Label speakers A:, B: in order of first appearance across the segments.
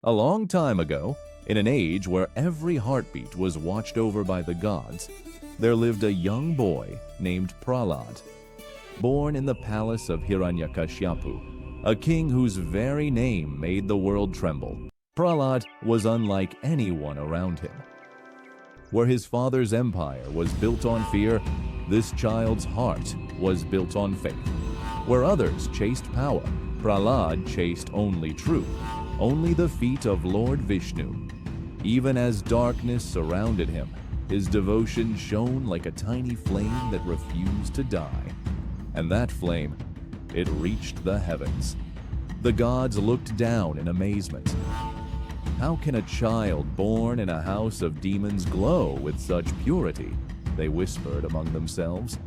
A: A long time ago, in an age where every heartbeat was watched over by the gods, there lived a young boy named Prahlad. Born in the palace of Hiranyakashipu, a king whose very name made the world tremble, Prahlad was unlike anyone around him. Where his father's empire was built on fear, this child's heart was built on faith. Where others chased power, Prahlad chased only truth, only the feet of Lord Vishnu. Even as darkness surrounded him, his devotion shone like a tiny flame that refused to die. And that flame, it reached the heavens. The gods looked down in amazement. How can a child born in a house of demons glow with such purity? They whispered among themselves.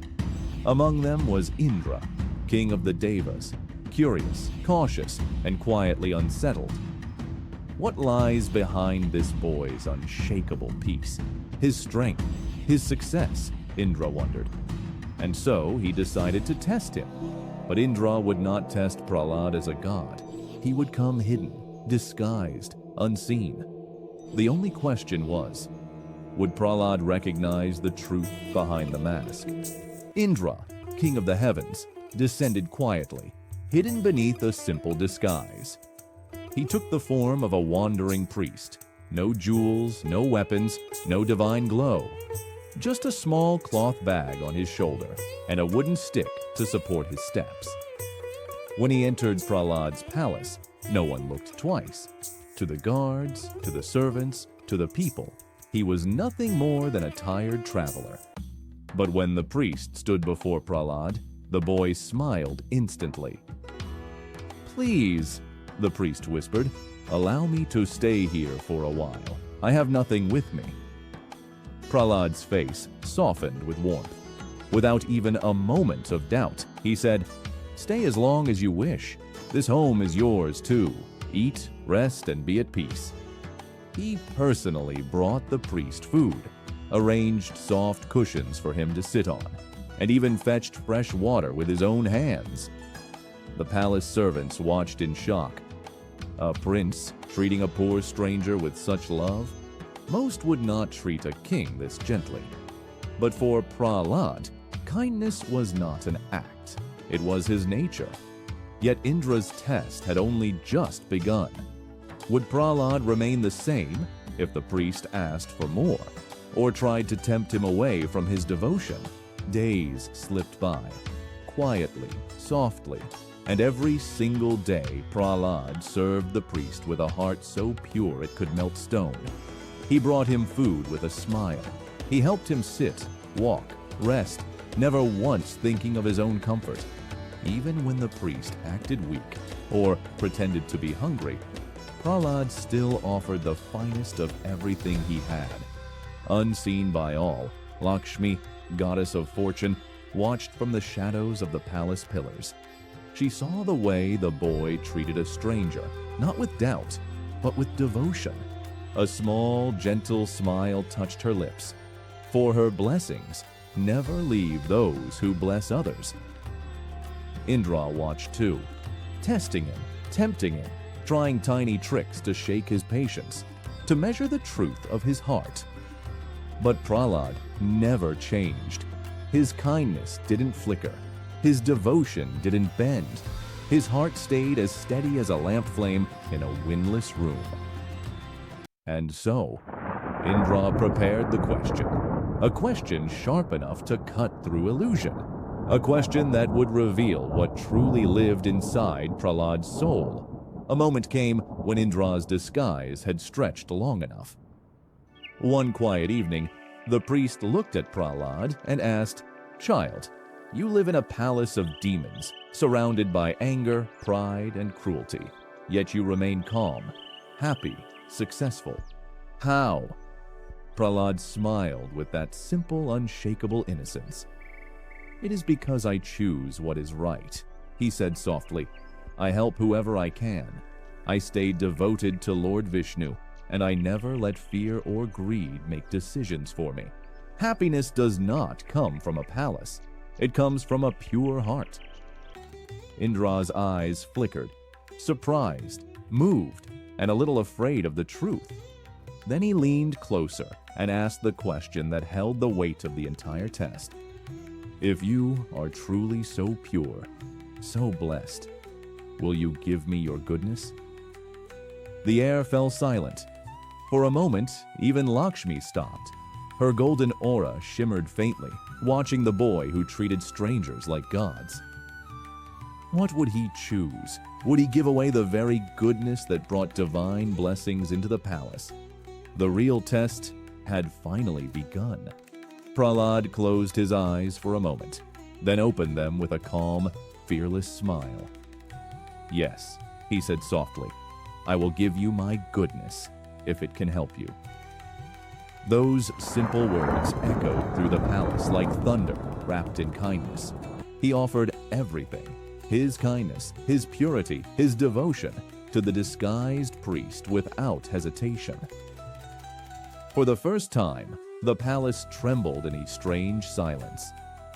A: Among them was Indra, king of the Devas, curious, cautious, and quietly unsettled. What lies behind this boy's unshakable peace? His strength, his success, Indra wondered. And so he decided to test him. But Indra would not test Prahlad as a god. He would come hidden, disguised, unseen. The only question was, would Prahlad recognize the truth behind the mask? Indra, king of the heavens, descended quietly, hidden beneath a simple disguise. He took the form of a wandering priest. No jewels, no weapons, no divine glow. Just a small cloth bag on his shoulder and a wooden stick to support his steps. When he entered Prahlad's palace, no one looked twice. To the guards, to the servants, to the people, he was nothing more than a tired traveler. But when the priest stood before Prahlad, the boy smiled instantly. "Please," the priest whispered, "allow me to stay here for a while. I have nothing with me." Prahlad's face softened with warmth. Without even a moment of doubt, he said, "Stay as long as you wish. This home is yours too. Eat, rest, and be at peace." He personally brought the priest food, arranged soft cushions for him to sit on, and even fetched fresh water with his own hands. The palace servants watched in shock. A prince treating a poor stranger with such love? Most would not treat a king this gently. But for Prahlad, kindness was not an act. It was his nature. Yet Indra's test had only just begun. Would Prahlad remain the same if the priest asked for more, or tried to tempt him away from his devotion? Days slipped by, quietly, softly, and every single day Prahlad served the priest with a heart so pure it could melt stone. He brought him food with a smile. He helped him sit, walk, rest, never once thinking of his own comfort. Even when the priest acted weak or pretended to be hungry, Prahlad still offered the finest of everything he had. Unseen by all, Lakshmi, goddess of fortune, watched from the shadows of the palace pillars. She saw the way the boy treated a stranger, not with doubt, but with devotion. A small, gentle smile touched her lips. For her blessings never leave those who bless others. Indra watched too, testing him, tempting him, trying tiny tricks to shake his patience, to measure the truth of his heart. But Prahlad never changed. His kindness didn't flicker. His devotion didn't bend. His heart stayed as steady as a lamp flame in a windless room. And so, Indra prepared the question. A question sharp enough to cut through illusion. A question that would reveal what truly lived inside Prahlad's soul. A moment came when Indra's disguise had stretched long enough. One quiet evening, the priest looked at Prahlad and asked, "Child, you live in a palace of demons, surrounded by anger, pride, and cruelty. Yet you remain calm, happy, successful. How?" Prahlad smiled with that simple, unshakable innocence. "It is because I choose what is right," he said softly. "I help whoever I can. I stay devoted to Lord Vishnu, and I never let fear or greed make decisions for me. Happiness does not come from a palace. It comes from a pure heart." Indra's eyes flickered, surprised, moved. and a little afraid of the truth. Then he leaned closer and asked the question that held the weight of the entire test. If you are truly so pure, so blessed, will you give me your goodness? The air fell silent. For a moment, even Lakshmi stopped. Her golden aura shimmered faintly, watching the boy who treated strangers like gods. What would he choose? Would he give away the very goodness that brought divine blessings into the palace? The real test had finally begun. Prahlad closed his eyes for a moment, then opened them with a calm, fearless smile. Yes, he said softly, I will give you my goodness, if it can help you. Those simple words echoed through the palace like thunder wrapped in kindness. He offered everything, his kindness, his purity, his devotion, to the disguised priest without hesitation. For the first time, the palace trembled in a strange silence.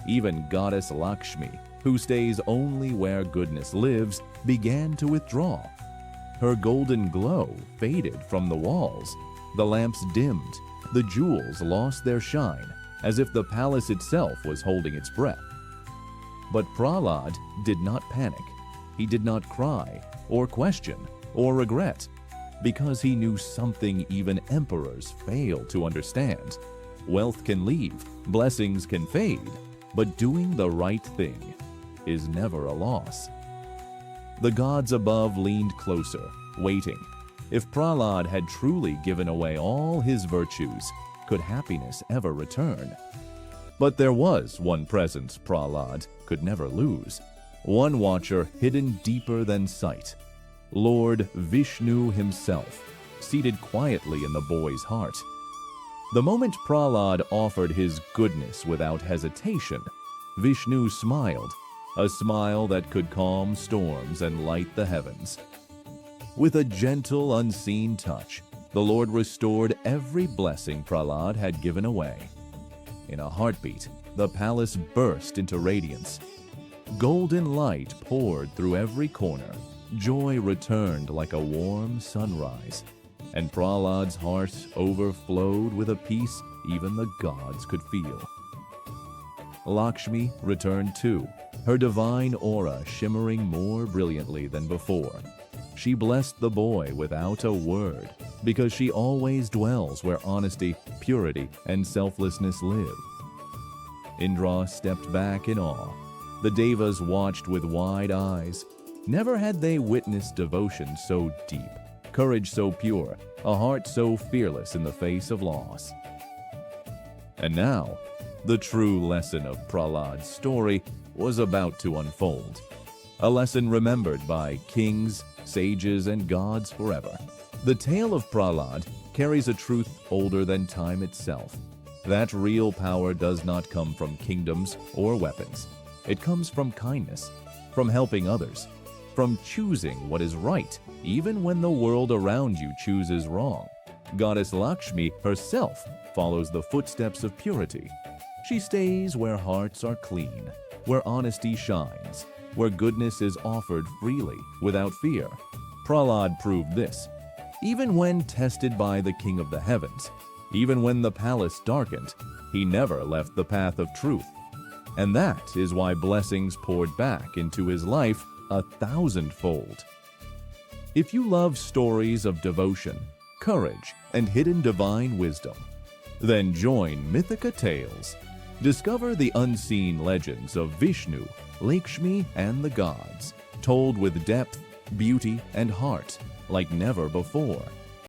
A: Even goddess Lakshmi, who stays only where goodness lives, began to withdraw. Her golden glow faded from the walls. The lamps dimmed. The jewels lost their shine, as if the palace itself was holding its breath. But Prahlad did not panic. He did not cry, or question, or regret, because he knew something even emperors fail to understand. Wealth can leave, blessings can fade, but doing the right thing is never a loss. The gods above leaned closer, waiting. If Prahlad had truly given away all his virtues, could happiness ever return? But there was one presence Prahlad could never lose, one watcher hidden deeper than sight. Lord Vishnu himself, seated quietly in the boy's heart. The moment Prahlad offered his goodness without hesitation, Vishnu smiled, a smile that could calm storms and light the heavens. With a gentle, unseen touch, the Lord restored every blessing Prahlad had given away. In a heartbeat, the palace burst into radiance. Golden light poured through every corner. Joy returned like a warm sunrise, and Prahlad's heart overflowed with a peace even the gods could feel. Lakshmi returned too, her divine aura shimmering more brilliantly than before. She blessed the boy without a word, because she always dwells where honesty, purity, and selflessness live. Indra stepped back in awe. The Devas watched with wide eyes. Never had they witnessed devotion so deep, courage so pure, a heart so fearless in the face of loss. And now, the true lesson of Prahlad's story was about to unfold. A lesson remembered by kings, sages, and gods forever. The tale of Prahlad carries a truth older than time itself. That real power does not come from kingdoms or weapons. It comes from kindness, from helping others, from choosing what is right, even when the world around you chooses wrong. Goddess Lakshmi herself follows the footsteps of purity. She stays where hearts are clean, where honesty shines, where goodness is offered freely without fear. Prahlad proved this. Even when tested by the King of the Heavens, even when the palace darkened, he never left the path of truth. And that is why blessings poured back into his life 1,000-fold. If you love stories of devotion, courage, and hidden divine wisdom, then join Mythika Tales. Discover the unseen legends of Vishnu, Lakshmi, and the gods, told with depth, beauty, and heart like never before.